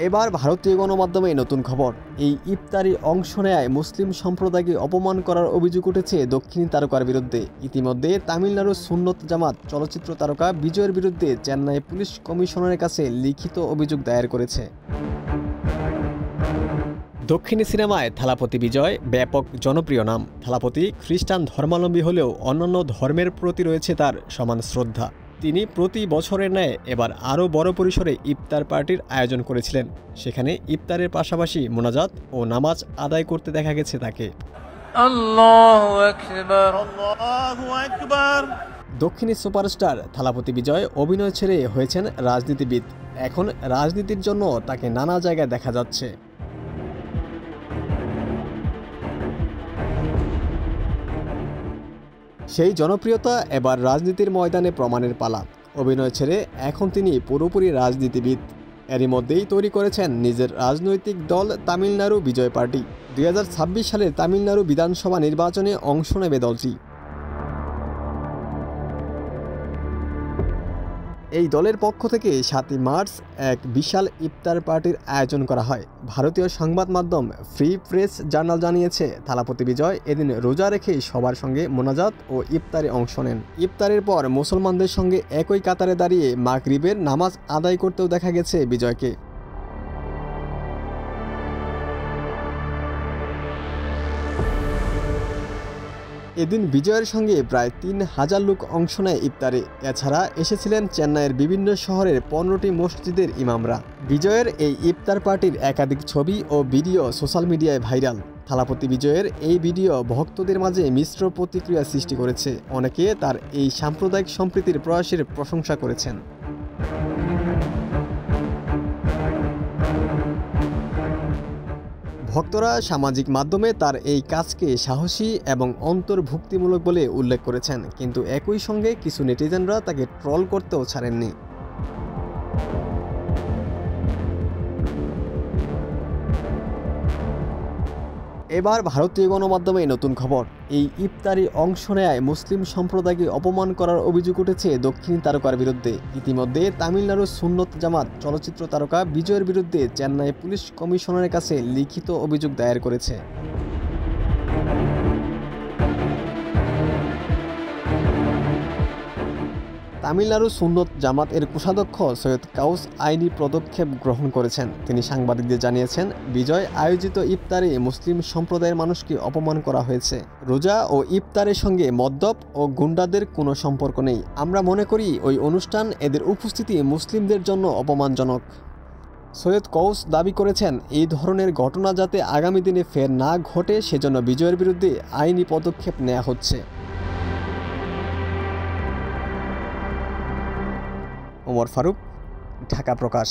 এবার ভারতীয় গণমাধ্যমে নতুন খবর। এই ইফতারি অংশ নেয় মুসলিম সম্প্রদায়কে অপমান করার অভিযোগ উঠেছে দক্ষিণী তারকার বিরুদ্ধে। ইতিমধ্যে তামিলনাড়ুর সুন্নত জামাত চলচ্চিত্র তারকা বিজয়ের বিরুদ্ধে চেন্নাই পুলিশ কমিশনারের কাছে লিখিত অভিযোগ দায়ের করেছে। দক্ষিণী সিনেমায় থালাপতি বিজয় ব্যাপক জনপ্রিয় নাম। থালাপতি খ্রিস্টান ধর্মাবলম্বী হলেও অন্যান্য ধর্মের প্রতি রয়েছে তার সমান শ্রদ্ধা। তিনি প্রতি বছরের ন্যায় এবার আরও বড় পরিসরে ইফতার পার্টির আয়োজন করেছিলেন। সেখানে ইফতারের পাশাপাশি মোনাজাত ও নামাজ আদায় করতে দেখা গেছে তাকে। আল্লাহু আকবার, আল্লাহু আকবার। দক্ষিণী সুপারস্টার থালাপতি বিজয় অভিনয় ছেড়ে হয়েছেন রাজনীতিবিদ। এখন রাজনীতির জন্য তাকে নানা জায়গায় দেখা যাচ্ছে। সেই জনপ্রিয়তা এবার রাজনীতির ময়দানে প্রমাণের পালা। অভিনয় ছেড়ে এখন তিনি পুরোপুরি রাজনীতিবিদ। এরই মধ্যেই তৈরি করেছেন নিজের রাজনৈতিক দল তামিলনাড়ু বিজয় পার্টি। 2026 সালের তামিলনাড়ু বিধানসভা নির্বাচনে অংশ নেবে দলটি। এই দলের পক্ষ থেকে 7 মার্চ এক বিশাল ইফতার পার্টির আয়োজন করা হয়। ভারতীয় সংবাদ মাধ্যম ফ্রি প্রেস জার্নাল জানিয়েছে, থালাপতি বিজয় এদিন রোজা রেখে সবার সঙ্গে মোনাজাত ও ইফতারে অংশ নেন। ইফতারের পর মুসলমানদের সঙ্গে একই কাতারে দাঁড়িয়ে মাগরিবের নামাজ আদায় করতেও দেখা গেছে বিজয়কে। এদিন বিজয়ের সঙ্গে প্রায় 3000 লোক অংশ নেয় ইফতারে। এছাড়া এসেছিলেন চেন্নাইয়ের বিভিন্ন শহরের 15টি মসজিদের ইমামরা। বিজয়ের এই ইফতার পার্টির একাধিক ছবি ও ভিডিও সোশ্যাল মিডিয়ায় ভাইরাল। থালাপতি বিজয়ের এই ভিডিও ভক্তদের মাঝে মিশ্র প্রতিক্রিয়া সৃষ্টি করেছে। অনেকে তার এই সাম্প্রদায়িক সম্প্রীতির প্রয়াসের প্রশংসা করেছেন। ভক্তরা সামাজিক মাধ্যমে তার এই কাজকে সাহসী এবং অন্তর্ভুক্তিমূলক বলে উল্লেখ করেছেন, কিন্তু একই সঙ্গে কিছু নেটিজেনরা তাকে ট্রল করতেও ছাড়েননি। এবার ভারতীয় গণমাধ্যমে নতুন খবর। এই ইফতারি অংশ নেয় মুসলিম সম্প্রদায়কে অপমান করার অভিযোগ উঠেছে দক্ষিণী তারকার বিরুদ্ধে। ইতিমধ্যে তামিলনাড়ুর সুন্নত জামাত চলচ্চিত্র তারকা বিজয়ের বিরুদ্ধে চেন্নাই পুলিশ কমিশনারের কাছে লিখিত অভিযোগ দায়ের করেছে। তামিলনাড়ু সুন্নত জামাত এর কোষাধ্যক্ষ সৈয়দ কাউস আইনি পদক্ষেপ গ্রহণ করেছেন। তিনি সাংবাদিকদের জানিয়েছেন, বিজয় আয়োজিত ইফতারে মুসলিম সম্প্রদায়ের মানুষকে অপমান করা হয়েছে। রোজা ও ইফতারের সঙ্গে মদ্যপ ও গুন্ডাদের কোনো সম্পর্ক নেই। আমরা মনে করি ওই অনুষ্ঠান এদের উপস্থিতি মুসলিমদের জন্য অপমানজনক। সৈয়দ কৌস দাবি করেছেন, এই ধরনের ঘটনা যাতে আগামী দিনে ফের না ঘটে সেজন্য বিজয়ের বিরুদ্ধে আইনি পদক্ষেপ নেওয়া হচ্ছে। ওমর ফারুক, ঢাকা প্রকাশ।